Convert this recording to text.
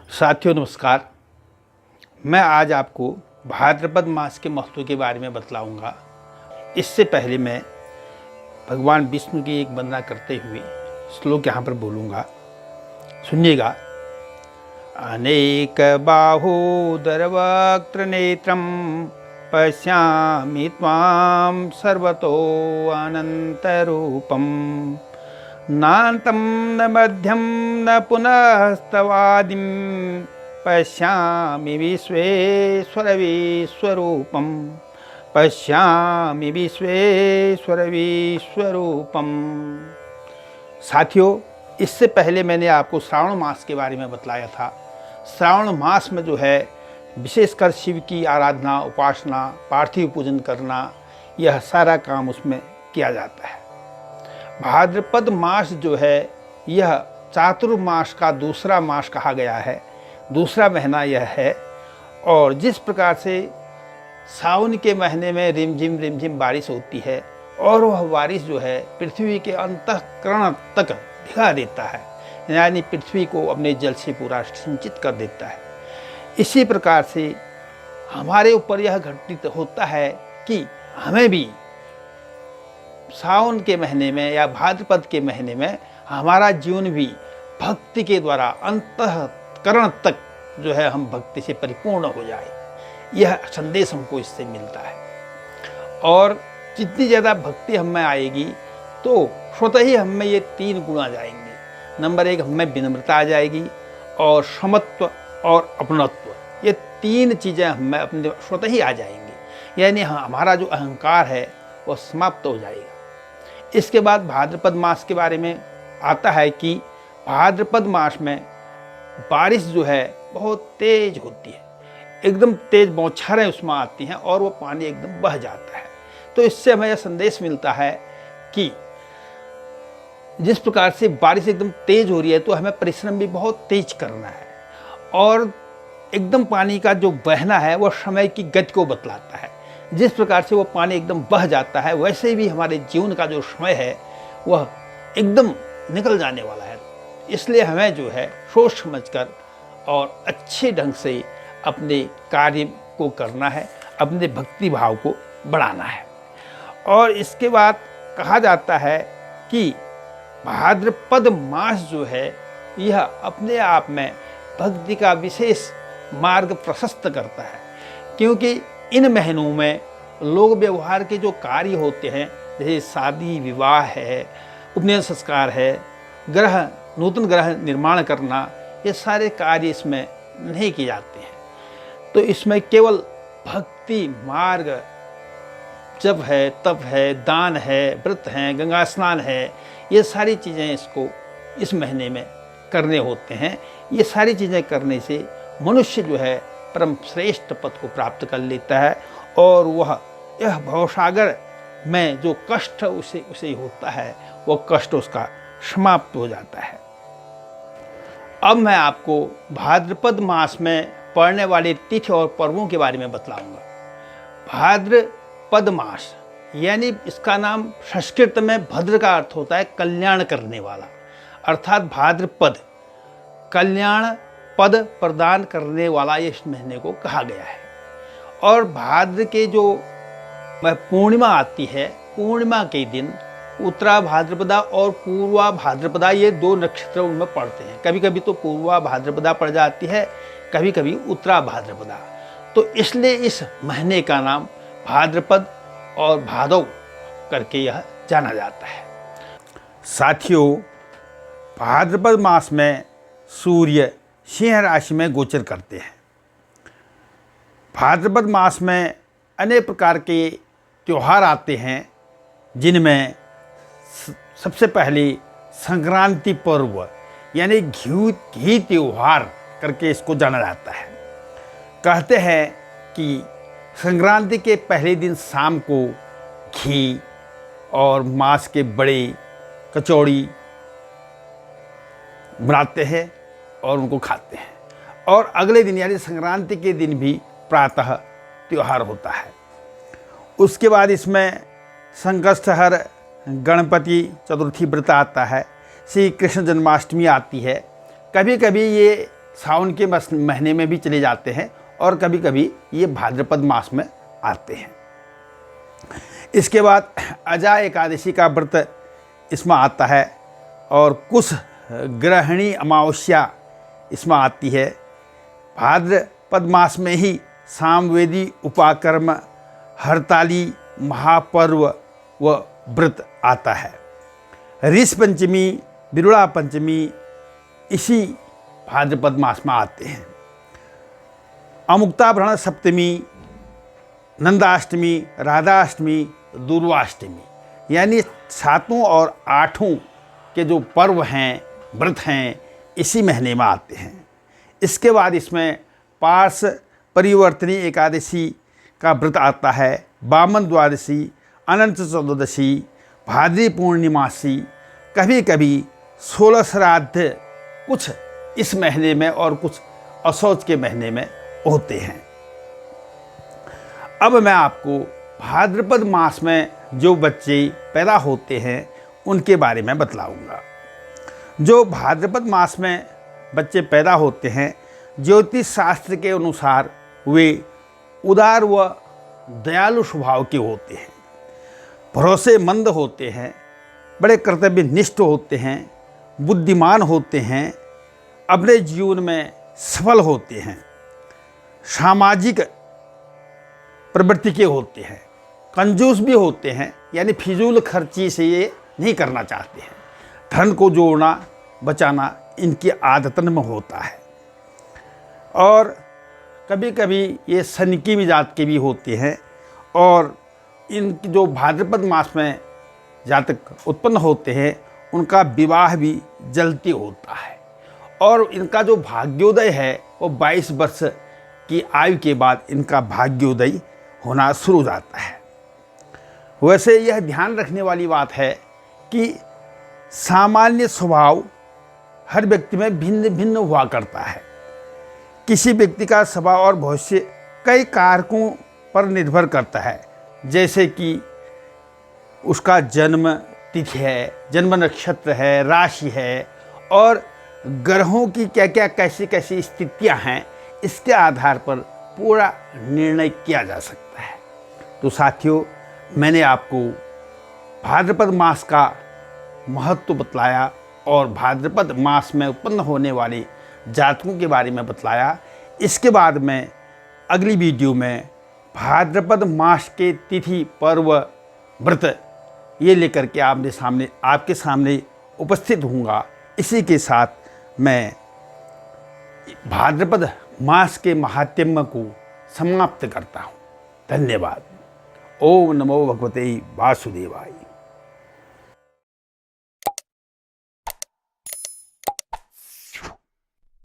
साथियों नमस्कार। मैं आज आपको भाद्रपद मास के महत्व के बारे में बतलाऊंगा। इससे पहले मैं भगवान विष्णु की एक वंदना करते हुए श्लोक यहाँ पर बोलूँगा, सुनिएगा। अनेक बाहोदर वक्त्र नेत्रम पश्यामि त्वां सर्वतो अनंत रूपम नान्तं न मध्यं न पुनस्तवादिं पश्यामि विश्वेश्वर विश्वरूपं पश्यामि विश्वेश्वर विश्वरूपम। साथियों, इससे पहले मैंने आपको श्रावण मास के बारे में बतलाया था। श्रावण मास में जो है विशेषकर शिव की आराधना, उपासना, पार्थिव पूजन करना, यह सारा काम उसमें किया जाता है। भाद्रपद मास जो है यह चातुर्मास का दूसरा मास कहा गया है, दूसरा महीना यह है। और जिस प्रकार से सावन के महीने में रिमझिम बारिश होती है और वह बारिश जो है पृथ्वी के अंतःकरण तक भिगा देता है, यानी पृथ्वी को अपने जल से पूरा सिंचित कर देता है, इसी प्रकार से हमारे ऊपर यह घटित होता है कि हमें भी सावन के महीने में या भाद्रपद के महीने में हमारा जीवन भी भक्ति के द्वारा अंतःकरण तक जो है हम भक्ति से परिपूर्ण हो जाए, यह संदेश हमको इससे मिलता है। और जितनी ज़्यादा भक्ति हम में आएगी तो स्वतः ही हम में ये तीन गुण आ जाएंगे। नंबर एक, हम में विनम्रता आ जाएगी, और समत्व और अपनत्व, ये तीन चीज़ें हम में अपने स्वतः ही आ जाएंगी, यानी हमारा जो अहंकार है वह समाप्त हो जाएगा। इसके बाद भाद्रपद मास के बारे में आता है कि भाद्रपद मास में बारिश जो है बहुत तेज होती है, एकदम तेज बौछारें उसमें आती हैं और वो पानी एकदम बह जाता है। तो इससे हमें यह संदेश मिलता है कि जिस प्रकार से बारिश एकदम तेज हो रही है तो हमें परिश्रम भी बहुत तेज करना है, और एकदम पानी का जो बहना है वह समय की गति को बतलाता है। जिस प्रकार से वो पानी एकदम बह जाता है, वैसे भी हमारे जीवन का जो समय है वह एकदम निकल जाने वाला है। इसलिए हमें जो है सोच समझकर और अच्छे ढंग से अपने कार्य को करना है, अपने भक्ति भाव को बढ़ाना है। और इसके बाद कहा जाता है कि भाद्रपद मास जो है यह अपने आप में भक्ति का विशेष मार्ग प्रशस्त करता है, क्योंकि इन महीनों में लोग व्यवहार के जो कार्य होते हैं, जैसे शादी विवाह है, उपनयन संस्कार है, नूतन ग्रह निर्माण करना, ये सारे कार्य इसमें नहीं किए जाते हैं। तो इसमें केवल भक्ति मार्ग, जप है, तप है, दान है, व्रत हैं, गंगा स्नान है, ये सारी चीज़ें इसको इस महीने में करने होते हैं। ये सारी चीज़ें करने से मनुष्य जो है परम श्रेष्ठ पद को प्राप्त कर लेता है, और वह यह भवसागर में जो कष्ट उसे होता है वह कष्ट उसका समाप्त हो जाता है। अब मैं आपको भाद्रपद मास में पड़ने वाले तिथि और पर्वों के बारे में बतलाऊंगा। भाद्रपद मास यानी इसका नाम संस्कृत में भद्र का अर्थ होता है कल्याण करने वाला, अर्थात भाद्रपद कल्याण पद प्रदान करने वाला इस महीने को कहा गया है। और भाद्र के जो पूर्णिमा आती है, पूर्णिमा के दिन उत्तरा भाद्रपदा और पूर्वा भाद्रपदा, ये दो नक्षत्र उनमें पड़ते हैं। कभी कभी तो पूर्वा भाद्रपदा पड़ जाती है, कभी कभी उत्तरा भाद्रपदा। तो इसलिए इस महीने का नाम भाद्रपद और भादव करके यह जाना जाता है। साथियों, भाद्रपद मास में सूर्य सिंह राशि में गोचर करते हैं। भाद्रपद मास में अनेक प्रकार के त्यौहार आते हैं, जिनमें सबसे पहले संक्रांति पर्व यानी घी त्यौहार करके इसको जाना जाता है। कहते हैं कि संक्रांति के पहले दिन शाम को घी और मांस के बड़े कचौड़ी बनाते हैं और उनको खाते हैं, और अगले दिन यानी संक्रांति के दिन भी प्रातः त्यौहार होता है। उसके बाद इसमें संकष्टहर गणपति चतुर्थी व्रत आता है, श्री कृष्ण जन्माष्टमी आती है। कभी कभी ये सावन के महीने में भी चले जाते हैं और कभी कभी ये भाद्रपद मास में आते हैं। इसके बाद अजा एकादशी का व्रत इसमें आता है और कुछ ग्रहणी अमावस्या इसमें आती है। भाद्रपद मास में ही सामवेदी उपाकर्म हरताली महापर्व व व्रत आता है। ऋष पंचमी बिरुड़ा पंचमी इसी भाद्रपद मास में आते हैं। अमुक्ताभरण सप्तमी, नंदाष्टमी, राधाष्टमी, दुर्वाष्टमी यानी 7 और 8 के जो पर्व हैं, व्रत हैं, इसी महीने में आते हैं। इसके बाद इसमें पार्श परिवर्तनी एकादशी का व्रत आता है, वामन द्वादशी, अनंत चतुर्दशी, भाद्री पूर्णिमासी, कभी कभी 16 श्राद्ध कुछ इस महीने में और कुछ असौच के महीने में होते हैं। अब मैं आपको भाद्रपद मास में जो बच्चे पैदा होते हैं उनके बारे में बतलाऊंगा। जो भाद्रपद मास में बच्चे पैदा होते हैं, ज्योतिष शास्त्र के अनुसार वे उदार व दयालु स्वभाव के होते हैं, भरोसेमंद होते हैं, बड़े कर्तव्यनिष्ठ होते हैं, बुद्धिमान होते हैं, अपने जीवन में सफल होते हैं, सामाजिक प्रवृत्ति के होते हैं, कंजूस भी होते हैं, यानी फिजूल खर्ची से ये नहीं करना चाहते हैं। धन को जोड़ना बचाना इनकी आदतन में होता है। और कभी कभी ये सनकी मिजाज के भी होते हैं और इनकी जो भाद्रपद मास में जातक उत्पन्न होते हैं उनका विवाह भी जल्दी होता है और इनका जो भाग्योदय है वो 22 वर्ष की आयु के बाद इनका भाग्योदय होना शुरू हो जाता है। वैसे यह ध्यान रखने वाली बात है कि सामान्य स्वभाव हर व्यक्ति में भिन्न भिन्न हुआ करता है। किसी व्यक्ति का स्वभाव और भविष्य कई कारकों पर निर्भर करता है, जैसे कि उसका जन्म तिथि है, जन्म नक्षत्र है, राशि है और ग्रहों की क्या क्या कैसी कैसी स्थितियां हैं, इसके आधार पर पूरा निर्णय किया जा सकता है। तो साथियों, मैंने आपको भाद्रपद मास का महत्व बतलाया और भाद्रपद मास में उत्पन्न होने वाले जातकों के बारे में बतलाया। इसके बाद मैं अगली वीडियो में भाद्रपद मास के तिथि पर्व व्रत ये लेकर के आपके सामने उपस्थित होऊंगा। इसी के साथ मैं भाद्रपद मास के महात्म्य को समाप्त करता हूँ। धन्यवाद। ओम नमो भगवते वासुदेवाय।